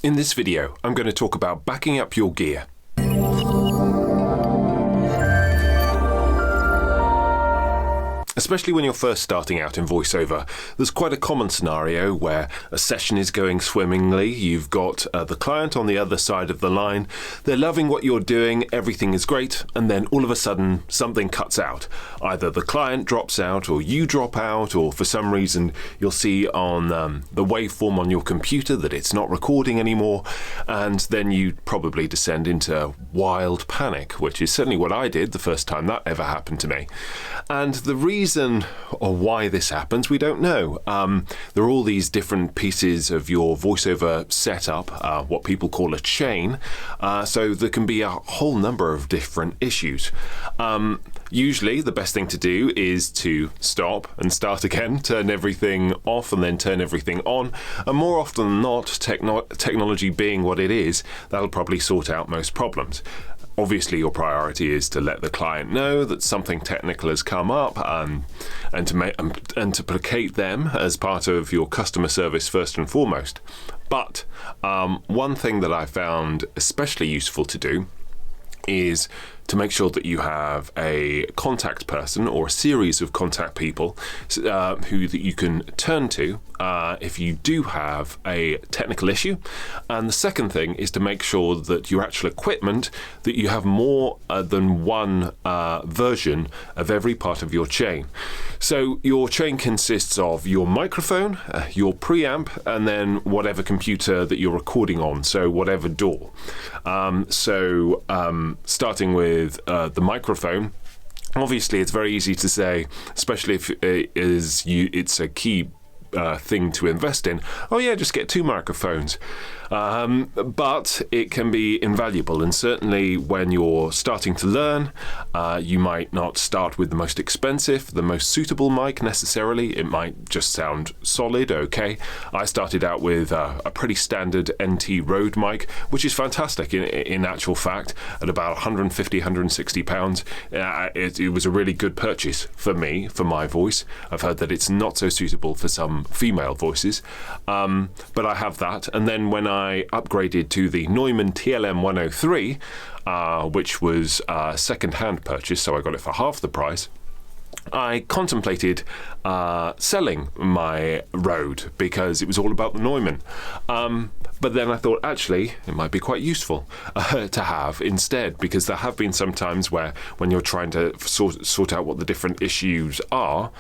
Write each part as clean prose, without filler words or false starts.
In this video, I'm going to talk about backing up your gear. Especially when you're first starting out in VoiceOver, there's quite a common scenario where a session is going swimmingly, you've got the client on the other side of the line, they're loving what you're doing, everything is great, and then all of a sudden something cuts out. Either the client drops out, or you drop out, or for some reason you'll see on the waveform on your computer that it's not recording anymore, and then you probably descend into wild panic, which is certainly what I did the first time that ever happened to me. And the reason or why this happens, we don't know. There are all these different pieces of your VoiceOver setup, what people call a chain, so there can be a whole number of different issues. Usually the best thing to do is to stop and start again, turn everything off and then turn everything on, and more often than not, technology being what it is, that'll probably sort out most problems. Obviously, your priority is to let the client know that something technical has come up, and to placate them as part of your customer service first and foremost. But one thing that I found especially useful to do is to make sure that you have a contact person or a series of contact people who that you can turn to if you do have a technical issue. And the second thing is to make sure that your actual equipment, that you have more than one version of every part of your chain. So your chain consists of your microphone, your preamp, and then whatever computer that you're recording on, so whatever DAW. Starting with the microphone, obviously it's very easy to say, especially if it's a key thing to invest in, oh yeah, just get 2 microphones. But it can be invaluable, and certainly when you're starting to learn, you might not start with the most expensive, the most suitable mic necessarily. It might just sound solid, okay. I started out with a pretty standard NT Rode mic, which is fantastic in actual fact. At about 150, 160 pounds, it was a really good purchase for me, for my voice. I've heard that it's not so suitable for some female voices, but I have that. And then when I upgraded to the Neumann TLM 103, which was a second-hand purchase, so I got it for half the price, I contemplated selling my Rode because it was all about the Neumann. But then I thought, actually, it might be quite useful to have instead, because there have been some times where when you're trying to sort out what the different issues are,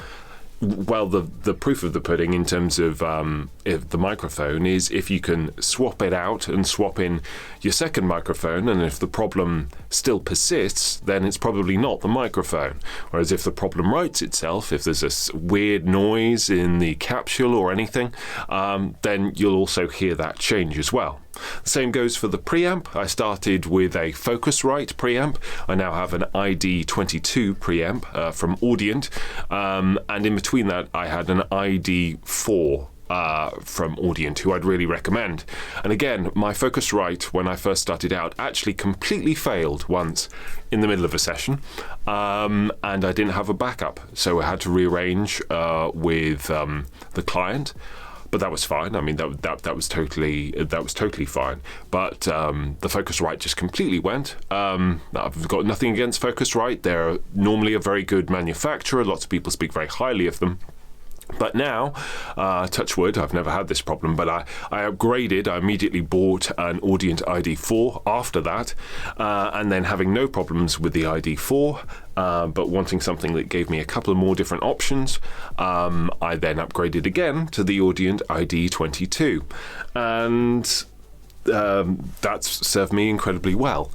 well, the proof of the pudding in terms of the microphone is if you can swap it out and swap in your second microphone, and if the problem still persists, then it's probably not the microphone. Whereas if the problem rights itself, if there's a weird noise in the capsule or anything, then you'll also hear that change as well. The same goes for the preamp. I started with a Focusrite preamp. I now have an ID22 preamp from Audient, and in between that I had an ID4 from Audient, who I'd really recommend. And again, my Focusrite, when I first started out, actually completely failed once in the middle of a session, and I didn't have a backup, so I had to rearrange with the client. But that was fine. I mean, that was totally fine. But the Focusrite just completely went. I've got nothing against Focusrite. They're normally a very good manufacturer. Lots of people speak very highly of them. But now, touch wood, I've never had this problem, but I upgraded. I immediately bought an Audient ID4 after that, and then having no problems with the ID4, but wanting something that gave me a couple of more different options, I then upgraded again to the Audient ID22, and that's served me incredibly well.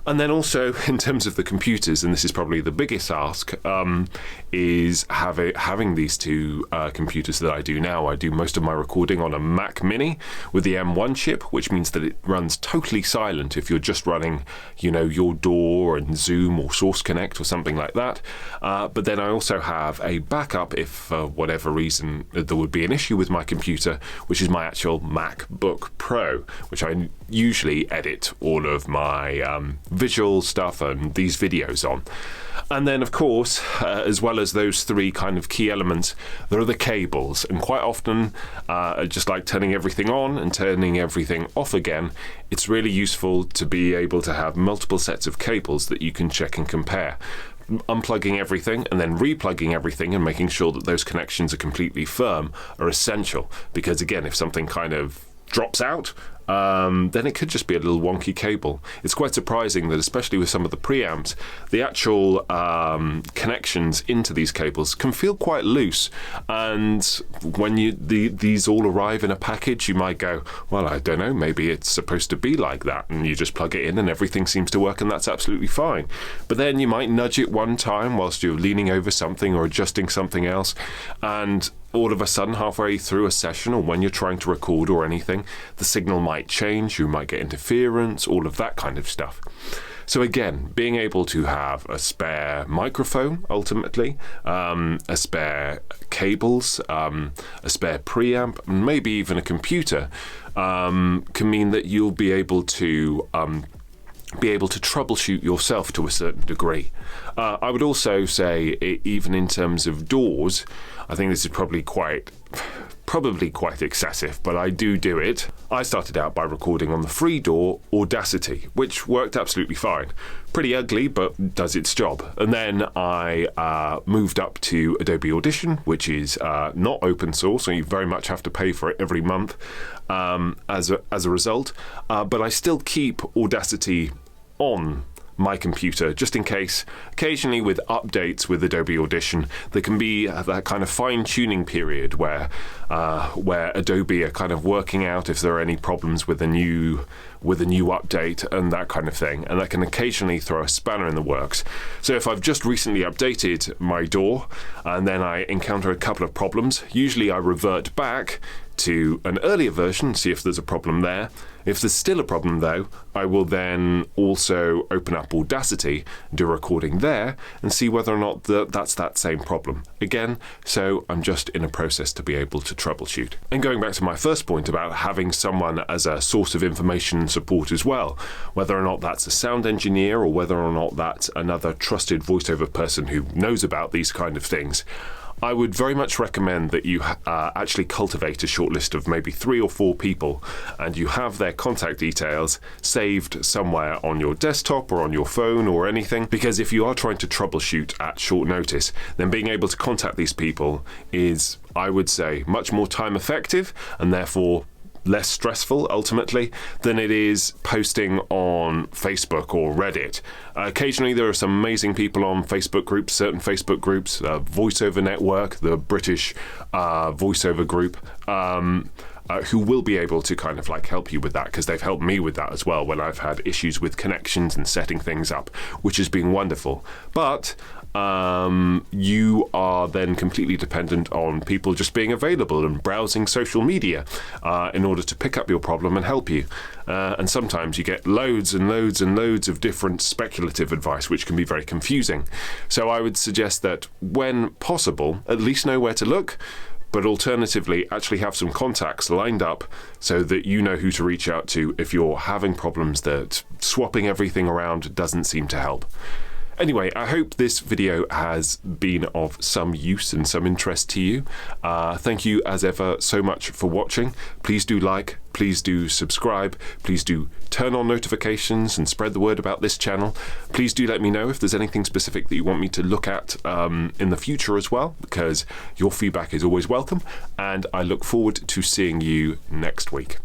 And then also, in terms of the computers, and this is probably the biggest ask, is having these 2 computers that I do now. I do most of my recording on a Mac Mini with the M1 chip, which means that it runs totally silent if you're just running, your DAW and Zoom or Source Connect or something like that. But then I also have a backup if, for whatever reason, there would be an issue with my computer, which is my actual MacBook Pro, which I usually edit all of my visual stuff and these videos on. And then, of course, as well as those three kind of key elements, there are the cables. And quite often, just like turning everything on and turning everything off again, it's really useful to be able to have multiple sets of cables that you can check and compare. Unplugging everything and then replugging everything and making sure that those connections are completely firm are essential. Because again, if something kind of drops out, then it could just be a little wonky cable. It's quite surprising that, especially with some of the preamps, the actual connections into these cables can feel quite loose. And when these all arrive in a package, you might go, well, I don't know, maybe it's supposed to be like that. And you just plug it in and everything seems to work, and that's absolutely fine. But then you might nudge it one time whilst you're leaning over something or adjusting something else, and all of a sudden, halfway through a session or when you're trying to record or anything, the signal might change, you might get interference, all of that kind of stuff. So again, being able to have a spare microphone, ultimately, a spare cables, a spare preamp, and maybe even a computer, can mean that you'll be able to troubleshoot yourself to a certain degree. I would also say, even in terms of DAWs, I think this is probably quite excessive, but I do it. I started out by recording on the free DAW Audacity, which worked absolutely fine. Pretty ugly, but does its job. And then I moved up to Adobe Audition, which is not open source, so you very much have to pay for it every month as a result. But I still keep Audacity on my computer, just in case. Occasionally with updates with Adobe Audition, there can be that kind of fine-tuning period where Adobe are kind of working out if there are any problems with a new update and that kind of thing, and that can occasionally throw a spanner in the works. So if I've just recently updated my DAW and then I encounter a couple of problems, usually I revert back to an earlier version, see if there's a problem there. If there's still a problem though, I will then also open up Audacity, do a recording there, and see whether or not that's that same problem. Again, so I'm just in a process to be able to troubleshoot. And going back to my first point about having someone as a source of information and support as well, whether or not that's a sound engineer or whether or not that's another trusted voiceover person who knows about these kind of things, I would very much recommend that you actually cultivate a short list of maybe 3 or 4 people, and you have their contact details saved somewhere on your desktop or on your phone or anything, because if you are trying to troubleshoot at short notice, then being able to contact these people is, I would say, much more time effective and therefore less stressful ultimately than it is posting on Facebook or Reddit. Occasionally there are some amazing people on Facebook groups, certain Facebook groups, VoiceOver Network, the British voiceover group, who will be able to kind of like help you with that, because they've helped me with that as well when I've had issues with connections and setting things up, which has been wonderful. But you are then completely dependent on people just being available and browsing social media in order to pick up your problem and help you. And sometimes you get loads and loads and loads of different speculative advice, which can be very confusing. So I would suggest that when possible, at least know where to look, but alternatively actually have some contacts lined up so that you know who to reach out to if you're having problems that swapping everything around doesn't seem to help. Anyway, I hope this video has been of some use and some interest to you. Thank you as ever so much for watching. Please do like, please do subscribe, please do turn on notifications and spread the word about this channel. Please do let me know if there's anything specific that you want me to look at in the future as well, because your feedback is always welcome, and I look forward to seeing you next week.